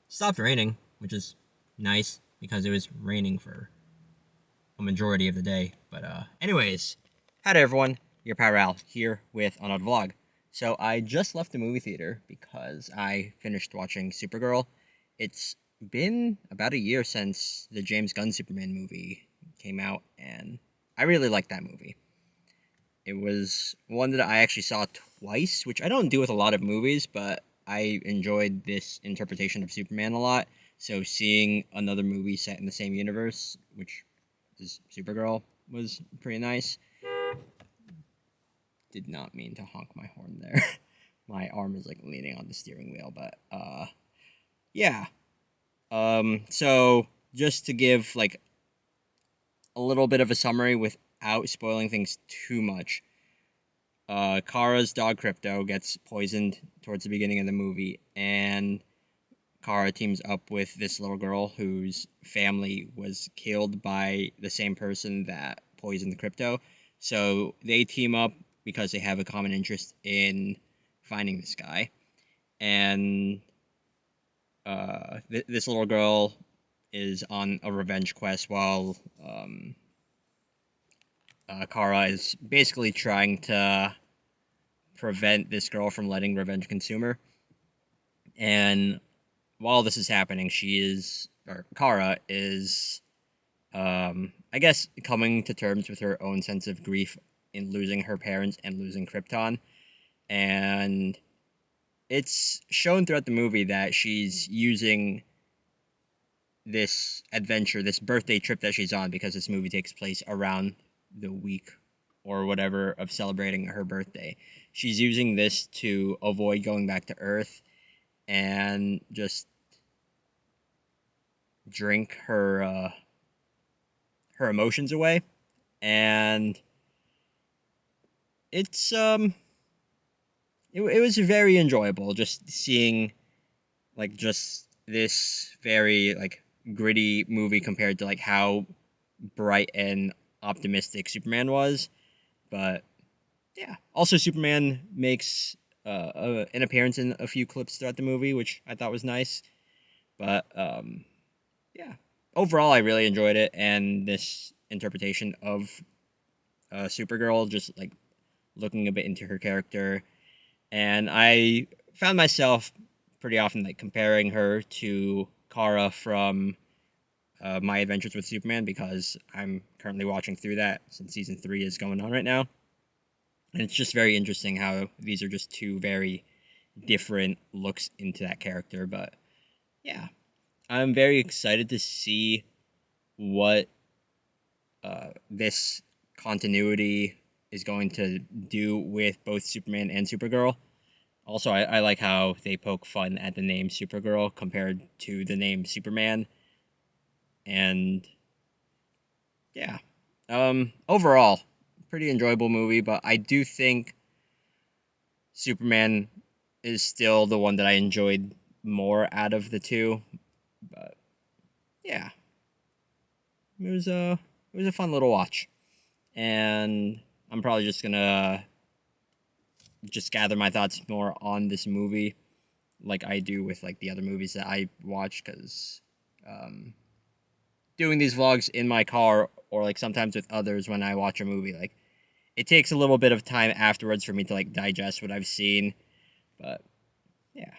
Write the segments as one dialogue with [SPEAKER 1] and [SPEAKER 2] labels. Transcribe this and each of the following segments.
[SPEAKER 1] stopped raining, which is nice because it was raining for a majority of the day. But anyways, hi to everyone. Your Power Al here with another vlog. So I just left the movie theater because I finished watching Supergirl. It's been about a year since the James Gunn Superman movie came out, and I really liked that movie. It was one that I actually saw twice, which I don't do with a lot of movies, but I enjoyed this interpretation of Superman a lot. So seeing another movie set in the same universe, which is Supergirl, was pretty nice. Did not mean to honk my horn there. My arm is like leaning on the steering wheel, but yeah. So just to give like a little bit of a summary without spoiling things too much. Kara's dog Crypto gets poisoned towards the beginning of the movie, and Kara teams up with this little girl whose family was killed by the same person that poisoned Crypto. So they team up because they have a common interest in finding this guy. And this little girl is on a revenge quest while Kara is basically trying to prevent this girl from letting revenge consume her. And while this is happening, Kara is, I guess, coming to terms with her own sense of grief in losing her parents and losing Krypton. And it's shown throughout the movie that she's using this adventure, this birthday trip that she's on, because this movie takes place around the week or whatever of celebrating her birthday. She's using this to avoid going back to Earth and just drink her emotions away. And it's it was very enjoyable just seeing like just this very like gritty movie compared to like how bright and optimistic Superman was. But yeah, also Superman makes an appearance in a few clips throughout the movie, which I thought was nice. But yeah, overall I really enjoyed it, and this interpretation of Supergirl, just like looking a bit into her character, and I found myself pretty often like comparing her to Kara from My Adventures with Superman, because I'm currently watching through that since season 3 is going on right now. And it's just very interesting how these are just two very different looks into that character. But yeah, I'm very excited to see what this continuity is going to do with both Superman and Supergirl. Also, I like how they poke fun at the name Supergirl compared to the name Superman. And yeah, overall, pretty enjoyable movie, but I do think Superman is still the one that I enjoyed more out of the two. But yeah, it was a fun little watch, and I'm probably just gonna just gather my thoughts more on this movie, like I do with like the other movies that I watch, because um, doing these vlogs in my car or like sometimes with others when I watch a movie, like it takes a little bit of time afterwards for me to like digest what I've seen. But yeah,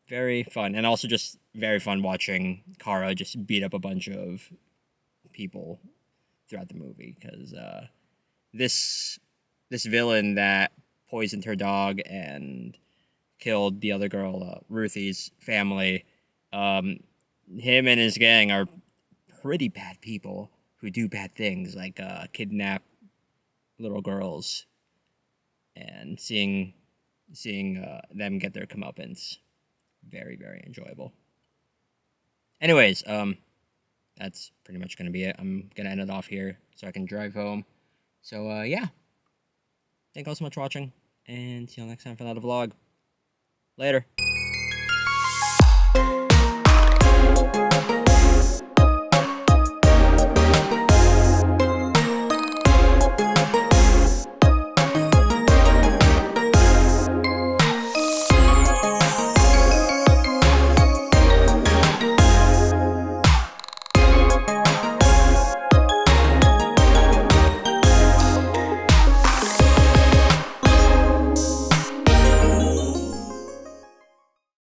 [SPEAKER 1] very fun, and also just very fun watching Kara just beat up a bunch of people throughout the movie, because this this villain that poisoned her dog and killed the other girl, Ruthie's family, um, him and his gang are pretty bad people who do bad things like kidnap little girls, and seeing them get their comeuppance, very enjoyable. Anyways, that's pretty much gonna be it. I'm gonna end it off here so I can drive home. So yeah, thank you all so much for watching, and see you all next time for another vlog. Later.